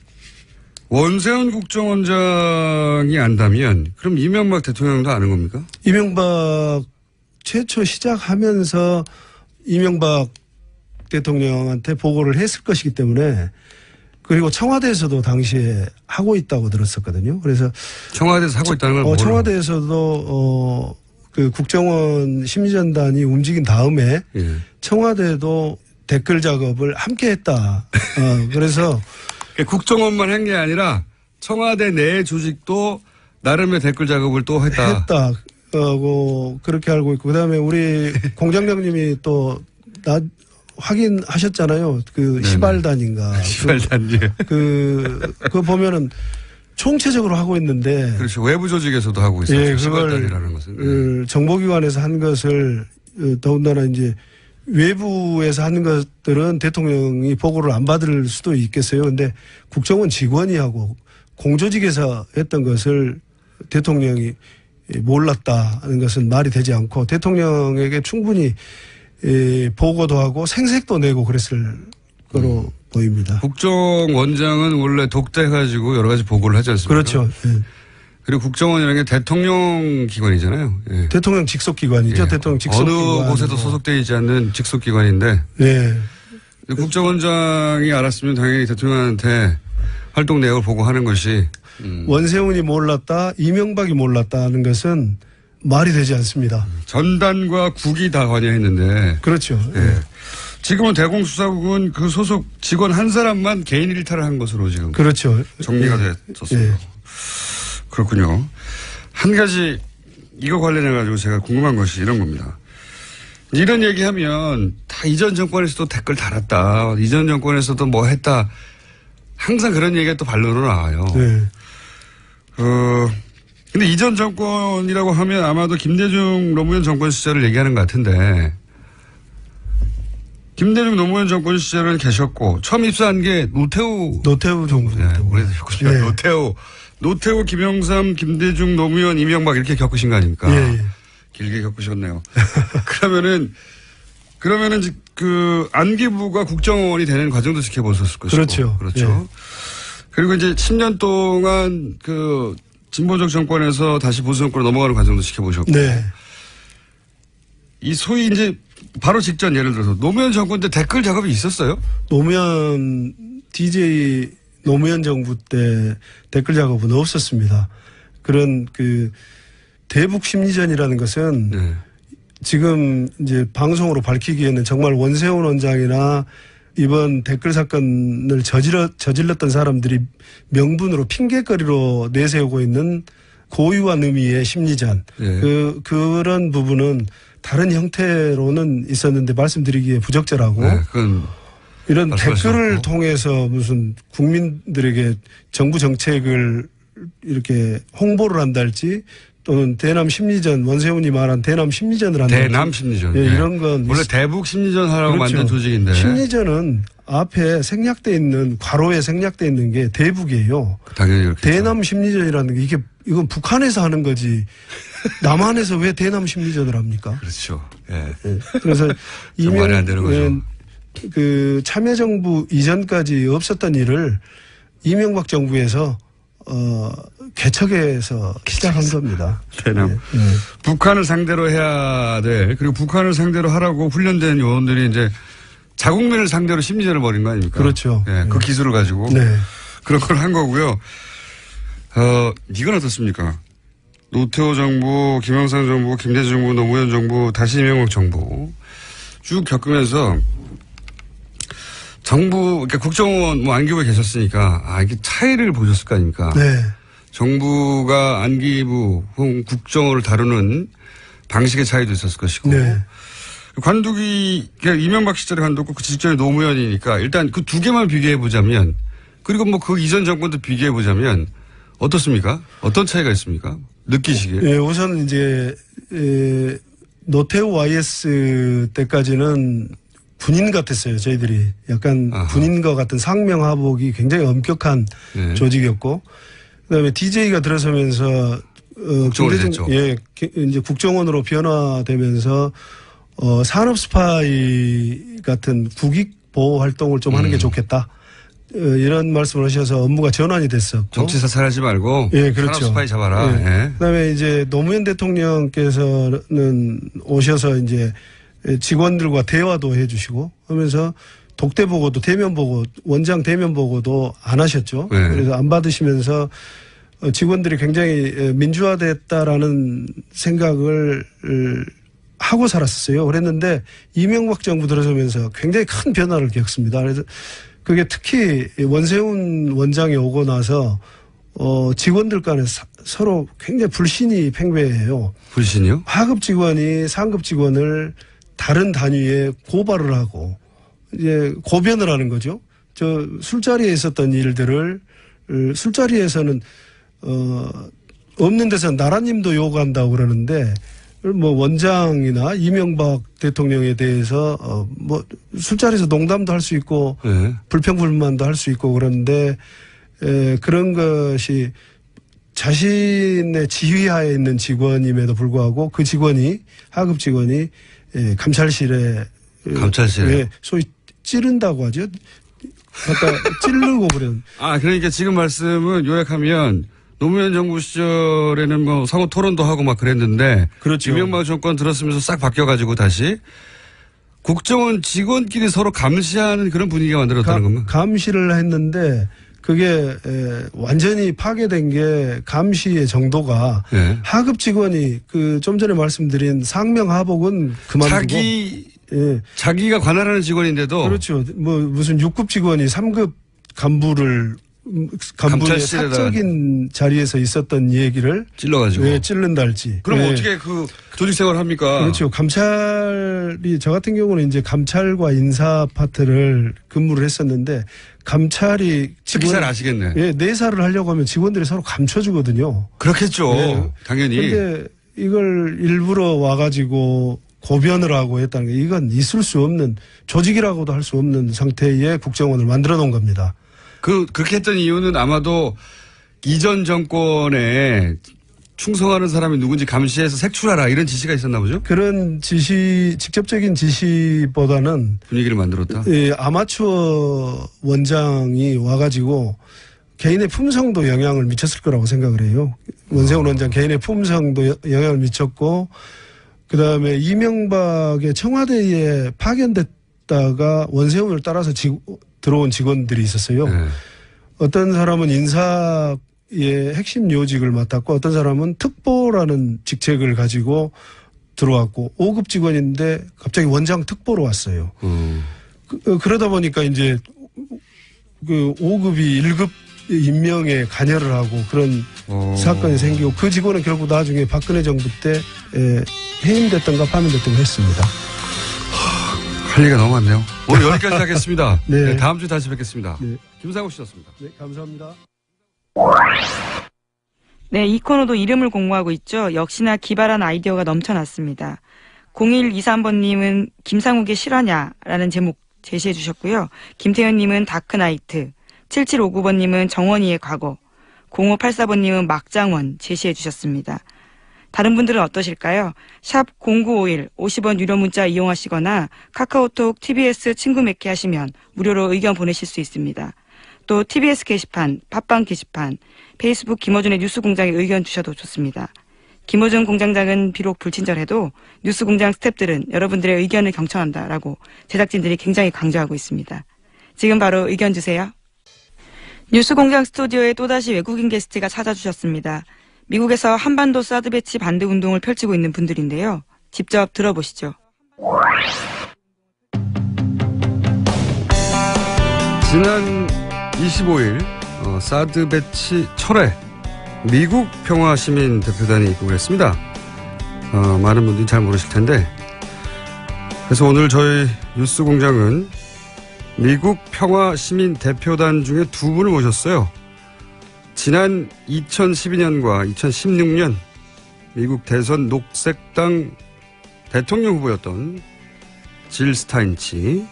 원세훈 국정원장이 안다면 그럼 이명박 대통령도 아는 겁니까? 이명박 최초 시작하면서 이명박 대통령한테 보고를 했을 것이기 때문에 그리고 청와대에서도 당시에 하고 있다고 들었었거든요. 그래서 청와대에서 하고 있다는 걸 모르는 청와대에서도 그 국정원 심리전단이 움직인 다음에 예. 청와대도 댓글 작업을 함께 했다. 그래서 국정원만 한 게 아니라 청와대 내 조직도 나름의 댓글 작업을 또 했다. 그렇게 알고 있고 그다음에 우리 공장장님이 또 확인하셨잖아요. 그 시발단인가. 시발단지. 그거 보면은 총체적으로 하고 있는데. 그렇죠. 외부 조직에서도 하고 있어요. 예, 시발단이라는 것은. 정보기관에서 한 것을 더군다나 이제 외부에서 하는 것들은 대통령이 보고를 안 받을 수도 있겠어요. 근데 국정원 직원이 하고 공조직에서 했던 것을 대통령이 몰랐다는 것은 말이 되지 않고 대통령에게 충분히 보고도 하고 생색도 내고 그랬을 거로 보입니다. 국정원장은 원래 독대해가지고 여러 가지 보고를 하지 않습니까? 그렇죠. 예. 그리고 국정원이라는 게 대통령 기관이잖아요. 예. 대통령 직속기관이죠. 예. 대통령 직속기관. 어느 곳에도 소속되어 있지 않는 직속기관인데 네. 국정원장이 알았으면 당연히 대통령한테 활동 내역을 보고하는 것이 원세훈이 몰랐다, 이명박이 몰랐다는 것은 말이 되지 않습니다. 전단과 국이 다 관여했는데. 그렇죠. 예. 지금은 대공수사국은 그 소속 직원 한 사람만 개인 일탈을 한 것으로 지금 그렇죠. 정리가 됐었어요. 예. 그렇군요. 한 가지 이거 관련해 가지고 제가 궁금한 것이 이런 겁니다. 이런 얘기하면 다 이전 정권에서도 댓글 달았다. 이전 정권에서도 뭐 했다. 항상 그런 얘기가 또 반론으로 나와요. 네. 근데 이전 정권이라고 하면 아마도 김대중 노무현 정권 시절을 얘기하는 것 같은데 김대중 노무현 정권 시절은 계셨고 처음 입사한 게 노태우 정부. 네, 오래되셨군요. 네. 노태우, 김영삼, 김대중, 노무현, 이명박 이렇게 겪으신 거 아닙니까? 예. 길게 겪으셨네요. 그러면은 그 안기부가 국정원이 되는 과정도 지켜보셨을 것이고. 그렇죠. 그렇죠. 예. 그리고 이제 10년 동안 그 진보적 정권에서 다시 보수 정권으로 넘어가는 과정도 지켜보셨고. 네. 이 소위 이제 바로 직전 예를 들어서 노무현 정권 때 댓글 작업이 있었어요? 노무현 DJ 노무현 정부 때 댓글 작업은 없었습니다. 그런 그 대북 심리전이라는 것은 네. 지금 이제 방송으로 밝히기에는 정말 원세훈 원장이나 이번 댓글 사건을 저질렀던 사람들이 명분으로 핑계거리로 내세우고 있는 고유한 의미의 심리전. 네. 그런 부분은 다른 형태로는 있었는데 말씀드리기에 부적절하고 네, 그건 이런 말씀하시고. 댓글을 통해서 무슨 국민들에게 정부 정책을 이렇게 홍보를 한달지 또는 대남 심리전 원세훈이 말한 대남 심리전을 한달지 대남 심리전. 예, 네. 이런 건 원래 대북 심리전 하라고 그렇죠. 만든 조직인데. 심리전은 앞에 생략돼 있는 괄호에 생략돼 있는 게 대북이에요. 당연히 그렇게. 대남 심리전이라는 게 이건 북한에서 하는 거지 남한에서 왜 대남 심리전을 합니까? 그렇죠. 예. 예. 그래서 좀 말이 안 되는 거죠. 그 참여정부 이전까지 없었던 일을 이명박 정부에서 개척해서 시작한 겁니다. 대남. 예. 북한을 상대로 해야 될 그리고 북한을 상대로 하라고 훈련된 요원들이 이제 자국민을 상대로 심리전을 벌인 거 아닙니까? 그렇죠. 예, 그 기술을 가지고 네. 그런 걸 한 거고요. 이건 어떻습니까? 노태우 정부, 김영삼 정부, 김대중 정부, 노무현 정부, 다시 이명박 정부 쭉 겪으면서 정부, 그러니까 국정원 뭐 안기부에 계셨으니까 이게 차이를 보셨을 거 아닙니까? 네. 정부가 안기부 혹은 국정원을 다루는 방식의 차이도 있었을 것이고 네. 관두기 그러니까 이명박 시절에 관두고 그 직전에 노무현이니까 일단 그 두 개만 비교해 보자면 그리고 뭐 그 이전 정권도 비교해 보자면 어떻습니까? 어떤 차이가 있습니까? 느끼시기에. 예, 우선 이제 노태우 YS 때까지는 군인 같았어요. 저희들이 약간 아하. 군인과 같은 상명하복이 굉장히 엄격한 네. 조직이었고, 그다음에 DJ가 들어서면서 국정원이 됐죠. 이제 국정원으로 변화되면서 산업 스파이 같은 국익 보호 활동을 좀 하는 게 좋겠다. 이런 말씀을 하셔서 업무가 전환이 됐었고. 정치 사찰하지 말고 예, 그렇죠. 산업 스파이 잡아라. 예. 예. 그다음에 이제 노무현 대통령께서는 오셔서 이제 직원들과 대화도 해주시고 하면서 독대 보고도 대면 보고 원장 대면 보고도 안 하셨죠. 네. 그래서 안 받으시면서 직원들이 굉장히 민주화됐다라는 생각을 하고 살았었어요. 그랬는데 이명박 정부 들어서면서 굉장히 큰 변화를 겪습니다. 그래서 그게 특히 원세훈 원장이 오고 나서 직원들 간에 서로 굉장히 불신이 팽배해요. 불신이요? 하급 직원이 상급 직원을 다른 단위에 고발을 하고 이제 고변을 하는 거죠. 저 술자리에 있었던 일들을 술자리에서는 없는 데서 나라님도 요구한다고 그러는데 뭐 원장이나 이명박 대통령에 대해서 뭐 술자리에서 농담도 할 수 있고 네. 불평불만도 할 수 있고 그런데 그런 것이 자신의 지휘하에 있는 직원임에도 불구하고 그 직원이 하급 직원이 감찰실에 소위 찌른다고 하죠. 갖다 찌르고 그런. 그러니까 지금 말씀은 요약하면 노무현 정부 시절에는 뭐 상호 토론도 하고 막 그랬는데 그렇죠. 이명박 정권 들었으면서 싹 바뀌어가지고 다시 국정원 직원끼리 서로 감시하는 그런 분위기가 만들어졌다는 겁니다. 감시를 했는데 그게 완전히 파괴된 게 감시의 정도가 네. 하급 직원이 그 좀 전에 말씀드린 상명하복은 그만두고 자기가 관할하는 직원인데도 그렇죠. 뭐 무슨 6급 직원이 3급 간부의 감찰실에다 사적인 자리에서 있었던 얘기를 찔러가지고 왜 찔른다 할지. 그럼 어떻게 그 조직 생활을 합니까? 그렇죠. 감찰이 저 같은 경우는 이제 감찰과 인사 파트를 근무를 했었는데 감찰이 특히 잘 아시겠네. 예, 내사를 하려고 하면 직원들이 서로 감춰주거든요. 그렇겠죠. 네. 당연히. 그런데 이걸 일부러 와가지고 고변을 하고 했다는 게 이건 있을 수 없는 조직이라고도 할 수 없는 상태의 국정원을 만들어 놓은 겁니다. 그렇게 했던 이유는 아마도 이전 정권에 충성하는 사람이 누군지 감시해서 색출하라 이런 지시가 있었나 보죠? 그런 직접적인 지시보다는 분위기를 만들었다. 아마추어 원장이 와가지고 개인의 품성도 영향을 미쳤을 거라고 생각을 해요. 원세훈 원장 개인의 품성도 영향을 미쳤고 그다음에 이명박의 청와대에 파견됐다가 원세훈을 따라서 들어온 직원들이 있었어요. 네. 어떤 사람은 인사의 핵심 요직을 맡았고 어떤 사람은 특보라는 직책을 가지고 들어왔고 5급 직원인데 갑자기 원장 특보로 왔어요. 그러다 보니까 이제 그 5급이 1급 임명에 관여를 하고 그런 사건이 생기고 그 직원은 결국 나중에 박근혜 정부 때 해임됐던가 파면됐던가 했습니다. 할 얘기가 너무 많네요. 오늘 여기까지 하겠습니다. 네. 네, 다음 주에 다시 뵙겠습니다. 네. 김상우 씨였습니다. 네, 감사합니다. 네, 이 코너도 이름을 공모하고 있죠. 역시나 기발한 아이디어가 넘쳐났습니다. 0123번님은 김상욱의 실화냐라는 제목 제시해 주셨고요. 김태현님은 다크나이트, 7759번님은 정원이의 과거, 0584번님은 막장원 제시해 주셨습니다. 다른 분들은 어떠실까요? 샵 0951 50원 유료 문자 이용하시거나 카카오톡 TBS 친구 맺기 하시면 무료로 의견 보내실 수 있습니다. 또 TBS 게시판, 팟빵 게시판, 페이스북 김어준의 뉴스공장에 의견 주셔도 좋습니다. 김어준 공장장은 비록 불친절해도 뉴스공장 스태프들은 여러분들의 의견을 경청한다라고 제작진들이 굉장히 강조하고 있습니다. 지금 바로 의견 주세요. 뉴스공장 스튜디오에 또다시 외국인 게스트가 찾아주셨습니다. 미국에서 한반도 사드 배치 반대 운동을 펼치고 있는 분들인데요. 직접 들어보시죠. 지난 25일 사드 배치 철회 미국 평화시민 대표단이 입국을 했습니다. 많은 분들이 잘 모르실 텐데 그래서 오늘 저희 뉴스공장은 미국 평화시민 대표단 중에 두 분을 모셨어요. 지난 2012년과 2016년 미국 대선 녹색당 대통령 후보였던 질 스타인치.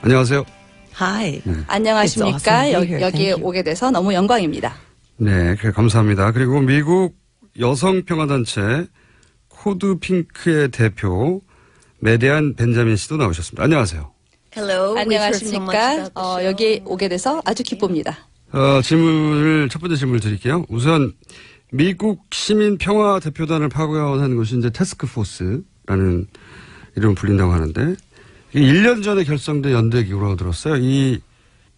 안녕하세요. Hi. 안녕하십니까. It's awesome to be here. 여기에 Thank you. 오게 돼서 너무 영광입니다. 네, 감사합니다. 그리고 미국 여성평화단체 코드핑크의 대표 메데안 벤자민 씨도 나오셨습니다. 안녕하세요. Hello. We've heard so much 안녕하십니까. about the show. 여기에 오게 돼서 아주 기쁩니다. 첫 번째 질문을 드릴게요. 우선 미국 시민평화대표단을 파견한 것이 이제 태스크포스라는 이름을 불린다고 하는데 1년 전에 결성된 연대 기구라고 들었어요. 이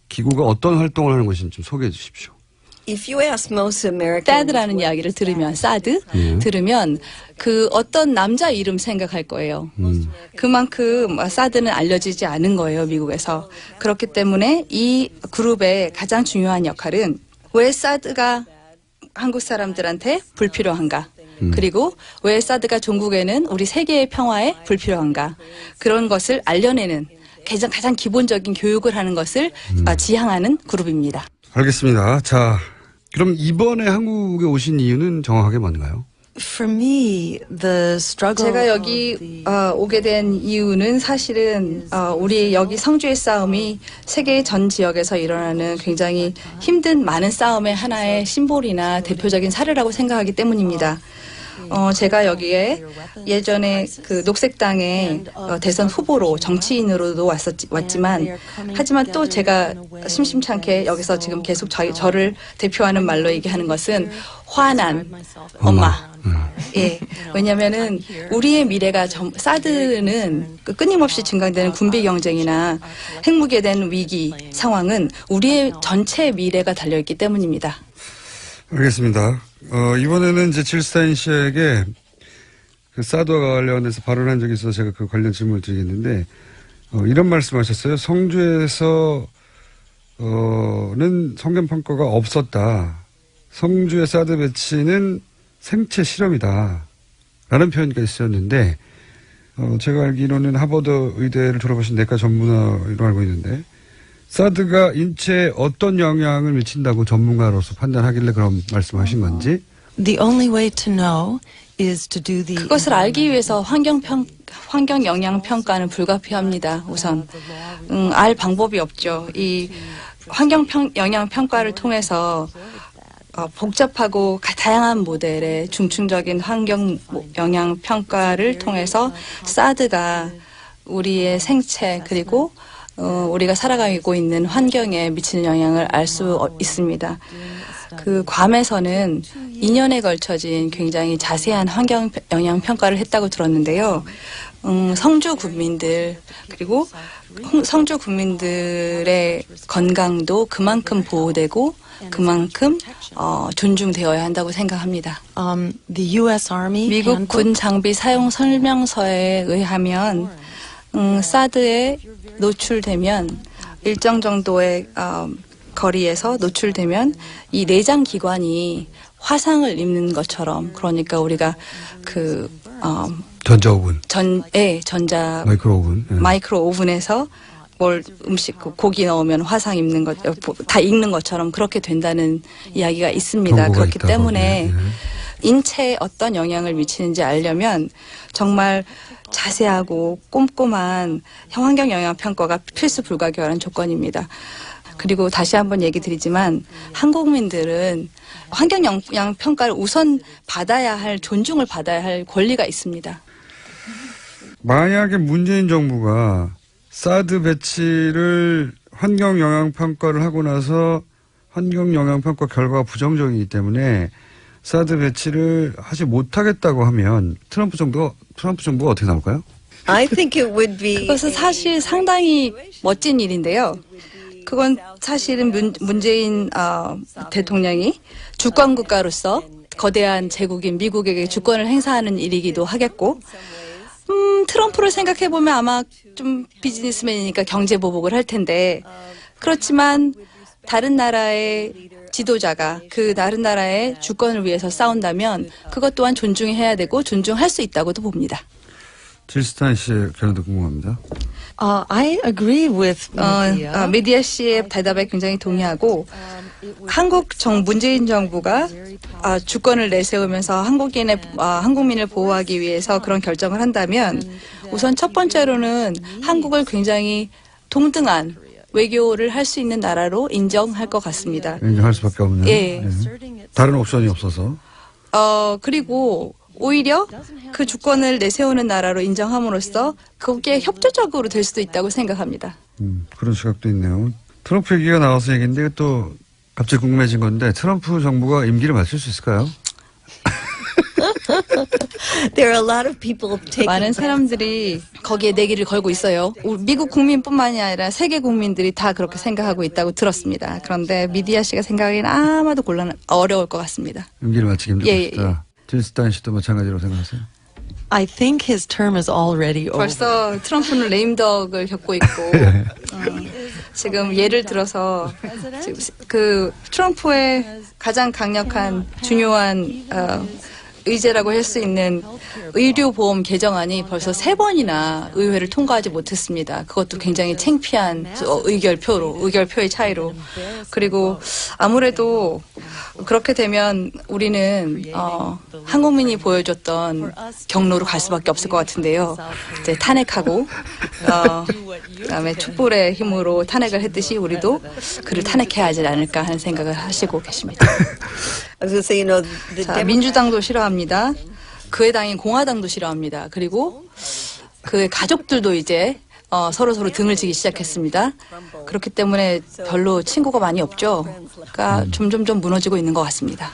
기구가 어떤 활동을 하는 것인지 좀 소개해 주십시오. If you ask most Americans, 사드라는 이야기를 들으면 들으면 그 어떤 남자 이름 생각할 거예요. 그만큼 사드는 알려지지 않은 거예요, 미국에서. 그렇기 때문에 이 그룹의 가장 중요한 역할은 왜 사드가 한국 사람들한테 불필요한가? 그리고 왜 사드가 종국에는 우리 세계의 평화에 불필요한가? 그런 것을 알려내는 가장 기본적인 교육을 하는 것을 지향하는 그룹입니다. 알겠습니다. 자, 그럼 이번에 한국에 오신 이유는 정확하게 뭔가요? for me, the struggle. 제가 여기 오게 된 이유는 사실은 우리 여기 성주의 싸움이 세계 전 지역에서 일어나는 굉장히 힘든 많은 싸움의 하나의 심볼이나 대표적인 사례라고 생각하기 때문입니다. 제가 여기에 예전에 그 녹색당의 대선 후보로 정치인으로도 왔지만 하지만 또 제가 심심찮게 여기서 지금 계속 저를 대표하는 말로 얘기하는 것은 화난 엄마. 예. 왜냐면은 우리의 미래가 사드는 끊임없이 증강되는 군비 경쟁이나 핵무기에 대한 위기 상황은 우리의 전체 미래가 달려있기 때문입니다. 알겠습니다. 이번에는 이제 질스타인 씨에게 그 사드와 관련해서 발언한 적이 있어서 제가 그 관련 질문을 드리겠는데, 이런 말씀 하셨어요. 성주에서, 는 성견 평가가 없었다. 성주의 사드 배치는 생체 실험이다. 라는 표현이 있었는데, 제가 알기로는 하버드 의대를 졸업하신 내과 전문의로 알고 있는데, 사드가 인체에 어떤 영향을 미친다고 전문가로서 판단하길래 그런 말씀하신 건지? The only way to know is to do the. 그것을 알기 위해서 환경 영향 평가는 불가피합니다. 우선 알 방법이 없죠. 이 환경 영향 평가를 통해서 복잡하고 다양한 모델의 중층적인 환경 영향 평가를 통해서 사드가 우리의 생체 그리고 우리가 살아가고 있는 환경에 미치는 영향을 알 수 있습니다. 그 괌에서는 2년에 걸쳐진 굉장히 자세한 환경 영향 평가를 했다고 들었는데요. 성주 국민들 그리고 성주 국민들의 건강도 그만큼 보호되고 그만큼 존중되어야 한다고 생각합니다. The U.S. Army 미국 handbook 군 장비 사용 설명서에 의하면 사드에 노출되면 일정 정도의 거리에서 노출되면 이 내장 기관이 화상을 입는 것처럼 그러니까 우리가 전자오븐, 전자 마이크로 오븐. 예. 마이크로 오븐에서 뭘 음식 고기 넣으면 화상 입는 것 다 익는 것처럼 그렇게 된다는 이야기가 있습니다. 경고가 그렇기 있다고. 때문에 예. 인체에 어떤 영향을 미치는지 알려면 정말 자세하고 꼼꼼한 환경 영향 평가가 필수 불가결한 조건입니다. 그리고 다시 한번 얘기 드리지만 한국민들은 환경 영향 평가를 우선 받아야 할 존중을 받아야 할 권리가 있습니다. 만약에 문재인 정부가 사드 배치를 환경 영향 평가를 하고 나서 환경 영향 평가 결과가 부정적이기 때문에 사드 배치를 하지 못하겠다고 하면 트럼프 정부가 어떻게 나올까요? I think it would be 그것은 사실 상당히 멋진 일인데요. 그건 사실은 문재인 대통령이 주권 국가로서 거대한 제국인 미국에게 주권을 행사하는 일이기도 하겠고 트럼프를 생각해보면 아마 좀 비즈니스맨이니까 경제 보복을 할 텐데 그렇지만 다른 나라의 지도자가 그 다른 나라의 주권을 위해서 싸운다면 그것 또한 존중해야 되고 존중할 수 있다고도 봅니다. 질 스타인 씨의 견해도 궁금합니다. I agree with Medea. 미디아 씨의 대답에 굉장히 동의하고 문재인 정부가 주권을 내세우면서 한국민을 보호하기 위해서 그런 결정을 한다면 우선 첫 번째로는 한국을 굉장히 동등한 외교를 할 수 있는 나라로 인정할 것 같습니다. 인정할 수밖에 없는. 예. 다른 옵션이 없어서. 그리고 오히려 그 주권을 내세우는 나라로 인정함으로써 그게 협조적으로 될 수도 있다고 생각합니다. 그런 시각도 있네요. 트럼프 얘기가 나와서 얘기인데 또 갑자기 궁금해진 건데 트럼프 정부가 임기를 마칠 수 있을까요? there are a lot of people taking 많은 사람들이 거기에 내기를 걸고 있어요. 미국 국민뿐만이 아니라 세계 국민들이 다 그렇게 생각하고 있다고 들었습니다. 그런데 미디아 씨가 생각하기는 아마도 어려울 것 같습니다. 임기를 마치기 힘들 예, 것이다. 질 스타인 씨도 마찬가지로 생각하세요? I think his term is already over. 벌써 트럼프는 레임덕을 겪고 있고 지금 예를 들어서 지금 그 트럼프의 가장 강력한 중요한 의제라고 할 수 있는 의료보험 개정안이 벌써 3번이나 의회를 통과하지 못했습니다. 그것도 굉장히 창피한 의결표의 차이로. 그리고 아무래도 그렇게 되면 우리는 한국민이 보여줬던 경로로 갈 수밖에 없을 것 같은데요. 이제 탄핵하고 그다음에 촛불의 힘으로 탄핵을 했듯이 우리도 그를 탄핵해야 하지 않을까 하는 생각을 하시고 계십니다. I was going to say, the 자, 민주당도 싫어합니다. 그의 당인 공화당도 싫어합니다. 그리고 그의 가족들도 이제 서로 등을 지기 시작했습니다. 그렇기 때문에 별로 친구가 많이 없죠. 그러니까 점점 무너지고 있는 것 같습니다.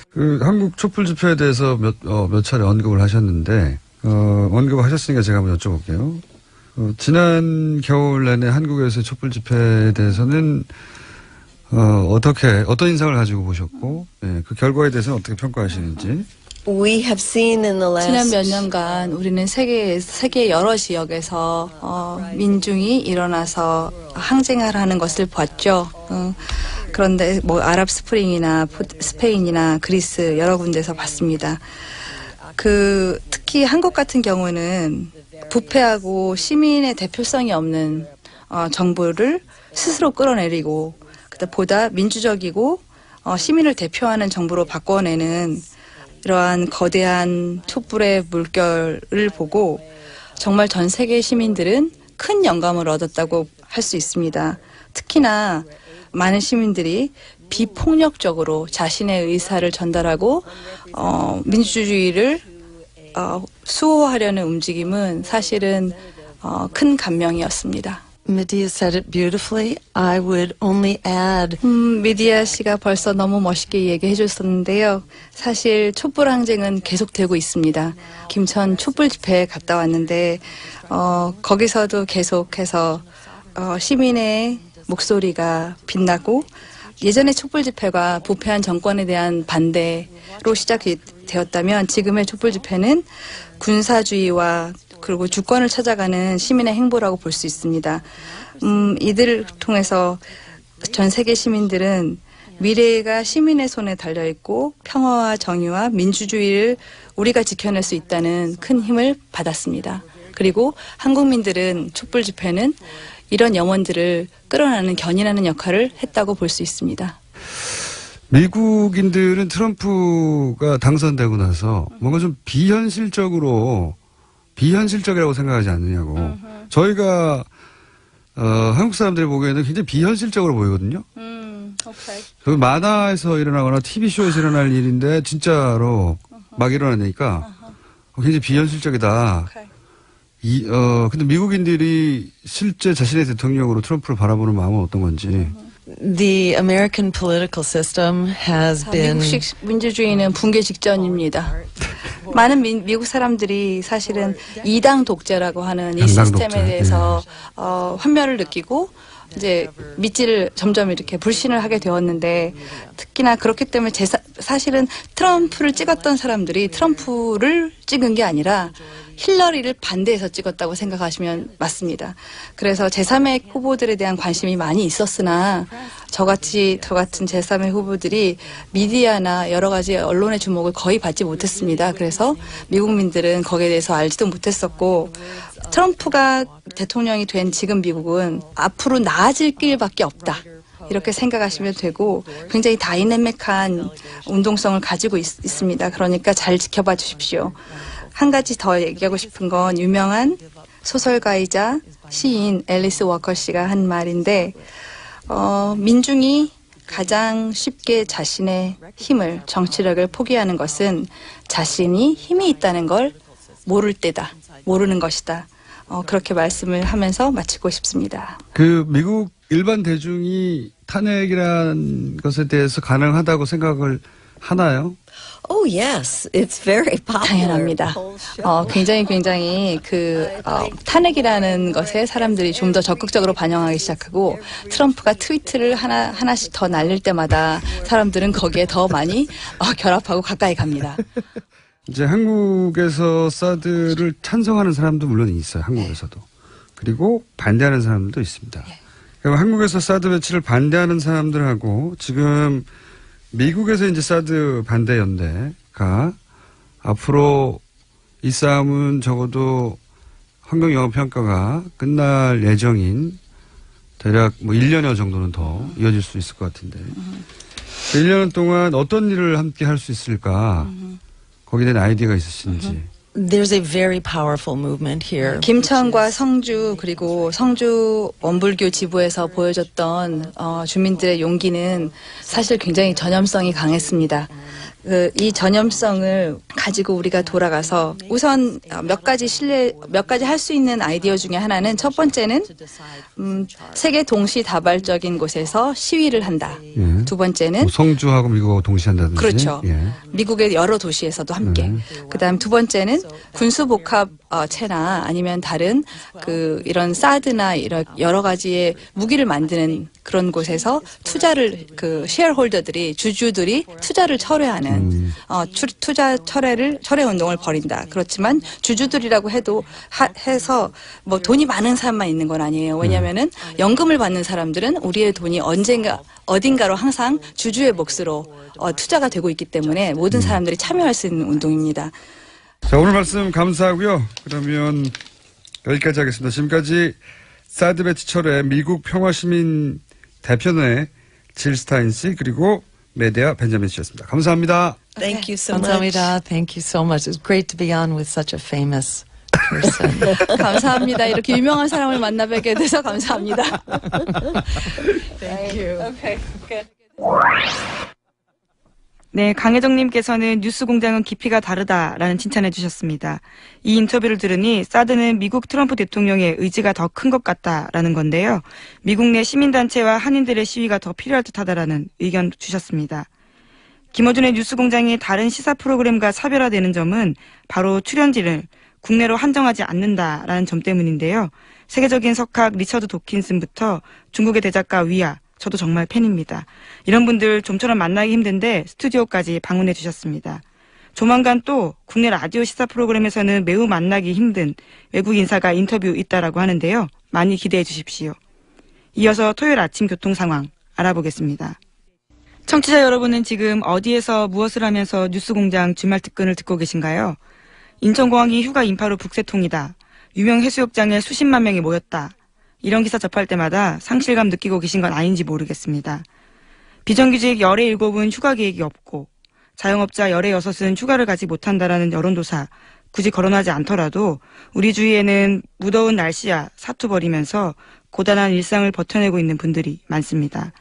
그 한국 촛불 집회에 대해서 몇 차례 언급을 하셨는데 언급하셨으니까 제가 한번 여쭤볼게요. 지난 겨울 내내 한국에서의 촛불 집회에 대해서는 어떤 인상을 가지고 보셨고, 예, 그 결과에 대해서는 어떻게 평가하시는지? we have seen in the last 지난 몇 년간 우리는 세계 여러 지역에서 민중이 일어나서 항쟁을 하는 것을 봤죠. 그런데 뭐 아랍 스프링이나 스페인이나 그리스 여러 군데서 봤습니다. 특히 한국 같은 경우는 부패하고 시민의 대표성이 없는 정부를 스스로 끌어내리고 보다 민주적이고 시민을 대표하는 정부로 바꿔내는 이러한 거대한 촛불의 물결을 보고 정말 전 세계 시민들은 큰 영감을 얻었다고 할 수 있습니다. 특히나 많은 시민들이 비폭력적으로 자신의 의사를 전달하고 민주주의를 수호하려는 움직임은 사실은 큰 감명이었습니다. Medea said it beautifully. I would only add 미디아 씨가 벌써 너무 멋있게 얘기해 줬었는데요. 사실 촛불 항쟁은 계속되고 있습니다. 김천 촛불 집회에 갔다 왔는데 거기서도 계속해서 시민의 목소리가 빛나고 예전의 촛불 집회가 부패한 정권에 대한 반대로 시작이 되었다면 지금의 촛불 집회는 군사주의와 그리고 주권을 찾아가는 시민의 행보라고 볼 수 있습니다. 이들을 통해서 전 세계 시민들은 미래가 시민의 손에 달려있고 평화와 정의와 민주주의를 우리가 지켜낼 수 있다는 큰 힘을 받았습니다. 그리고 한국민들은 촛불 집회는 이런 영혼들을 끌어내는 견인하는 역할을 했다고 볼 수 있습니다. 미국인들은 트럼프가 당선되고 나서 뭔가 좀 비현실적이라고 생각하지 않느냐고. 저희가 한국 사람들이 보기에는 굉장히 비현실적으로 보이거든요. 그 만화에서 일어나거나 TV쇼에서 일어날 일인데 진짜로 막 일어나니까 굉장히 비현실적이다. 근데 미국인들이 실제 자신의 대통령으로 트럼프를 바라보는 마음은 어떤 건지. the American political system has been 미국식 민주주의는 붕괴 직전입니다. 많은 미국 사람들이 사실은 이당 독재라고 하는 이 시스템에 독재. 대해서 환멸을 느끼고 이제 믿지를 점점 이렇게 불신을 하게 되었는데 특히나 그렇기 때문에 사실은 트럼프를 찍었던 사람들이 트럼프를 찍은 게 아니라 힐러리를 반대해서 찍었다고 생각하시면 맞습니다. 그래서 제3의 후보들에 대한 관심이 많이 있었으나 저 같은 제3의 후보들이 미디어나 여러 가지 언론의 주목을 거의 받지 못했습니다. 그래서 미국민들은 거기에 대해서 알지도 못했었고 트럼프가 대통령이 된 지금 미국은 앞으로 나아질 길밖에 없다. 이렇게 생각하시면 되고 굉장히 다이내믹한 운동성을 가지고 있습니다. 그러니까 잘 지켜봐 주십시오. 한 가지 더 얘기하고 싶은 건 유명한 소설가이자 시인 앨리스 워커 씨가 한 말인데 민중이 가장 쉽게 자신의 힘을, 정치력을 포기하는 것은 자신이 힘이 있다는 걸 모르는 것이다. 그렇게 말씀을 하면서 마치고 싶습니다. 그 미국 일반 대중이 탄핵이라는 것에 대해서 가능하다고 생각을 하나요? Oh, yes. It's very popular. 당연합니다. 굉장히 탄핵이라는 것에 사람들이 좀 더 적극적으로 반영하기 시작하고 트럼프가 트위트를 하나씩 더 날릴 때마다 사람들은 거기에 더 많이 결합하고 가까이 갑니다. 이제 한국에서 사드를 찬성하는 사람도 물론 있어요. 한국에서도. 그리고 반대하는 사람들도 있습니다. 그럼 한국에서 사드 배치를 반대하는 사람들하고 지금 미국에서 이제 사드 반대 연대가 앞으로 이 싸움은 적어도 환경영향평가가 끝날 예정인 대략 1년여 정도는 더 이어질 수 있을 것 같은데 1년 동안 어떤 일을 함께 할 수 있을까 거기에 대한 아이디어가 있으신지. There's a very powerful movement here. 김천과 성주 그리고 성주 원불교 지부에서 보여줬던 주민들의 용기는 사실 굉장히 전염성이 강했습니다. 이 전염성을 가지고 우리가 돌아가서 우선 몇 가지 할 수 있는 아이디어 중에 하나는 첫 번째는 세계 동시다발적인 곳에서 시위를 한다. 예. 두 번째는 성주하고 미국하고 동시한다든지. 그렇죠. 예. 미국의 여러 도시에서도 함께. 그다음 두 번째는 군수복합체나 아니면 다른 이런 사드나 이런 여러 가지의 무기를 만드는 그런 곳에서 투자를 셰어홀더들이 주주들이 투자를 철회하는 투자 철회 운동을 벌인다. 그렇지만 주주들이라고 해서 뭐 돈이 많은 사람만 있는 건 아니에요. 왜냐하면은 연금을 받는 사람들은 우리의 돈이 어딘가로 항상 주주의 몫으로 투자가 되고 있기 때문에 모든 사람들이 참여할 수 있는 운동입니다. 자, 오늘 말씀 감사하고요. 그러면 여기까지 하겠습니다. 지금까지 사드 배치 철회 미국 평화시민 대표회 질 스타인 씨 그리고 메데아 벤자민 씨였습니다. 감사합니다. Thank you so much. 감사합니다. Thank you so much. It's great to be on with such a famous person. 감사합니다. 이렇게 유명한 사람을 만나 뵙게 돼서 감사합니다. Thank you. Okay, good. 네, 강혜정님께서는 뉴스공장은 깊이가 다르다라는 칭찬해 주셨습니다. 이 인터뷰를 들으니 사드는 미국 트럼프 대통령의 의지가 더 큰 것 같다라는 건데요. 미국 내 시민단체와 한인들의 시위가 더 필요할 듯하다라는 의견 주셨습니다. 김어준의 뉴스공장이 다른 시사 프로그램과 차별화되는 점은 바로 출연진을 국내로 한정하지 않는다라는 점 때문인데요. 세계적인 석학 리처드 도킨슨부터 중국의 대작가 위아, 저도 정말 팬입니다. 이런 분들 좀처럼 만나기 힘든데 스튜디오까지 방문해 주셨습니다. 조만간 또 국내 라디오 시사 프로그램에서는 매우 만나기 힘든 외국 인사가 인터뷰 있다라고 하는데요. 많이 기대해 주십시오. 이어서 토요일 아침 교통 상황 알아보겠습니다. 청취자 여러분은 지금 어디에서 무엇을 하면서 뉴스공장 주말 특근을 듣고 계신가요? 인천공항이 휴가 인파로 북새통이다. 유명 해수욕장에 수십만 명이 모였다. 이런 기사 접할 때마다 상실감 느끼고 계신 건 아닌지 모르겠습니다. 비정규직 열의 7은 휴가 계획이 없고 자영업자 열의 6은 휴가를 가지 못한다라는 여론조사 굳이 거론하지 않더라도 우리 주위에는 무더운 날씨야 사투 벌이면서 고단한 일상을 버텨내고 있는 분들이 많습니다.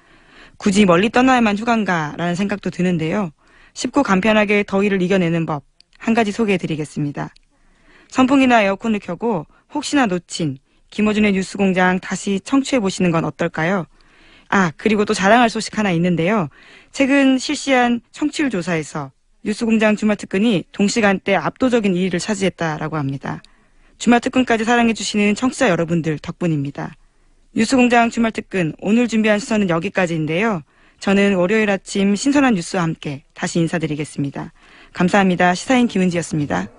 굳이 멀리 떠나야만 휴가인가라는 생각도 드는데요. 쉽고 간편하게 더위를 이겨내는 법 한 가지 소개해드리겠습니다. 선풍기나 에어컨을 켜고 혹시나 놓친 김어준의 뉴스공장 다시 청취해보시는 건 어떨까요? 그리고 또 자랑할 소식 하나 있는데요. 최근 실시한 청취율 조사에서 뉴스공장 주말특근이 동시간대 압도적인 1위를 차지했다라고 합니다. 주말특근까지 사랑해주시는 청취자 여러분들 덕분입니다. 뉴스공장 주말특근 오늘 준비한 시선은 여기까지인데요. 저는 월요일 아침 신선한 뉴스와 함께 다시 인사드리겠습니다. 감사합니다. 시사인 김은지였습니다.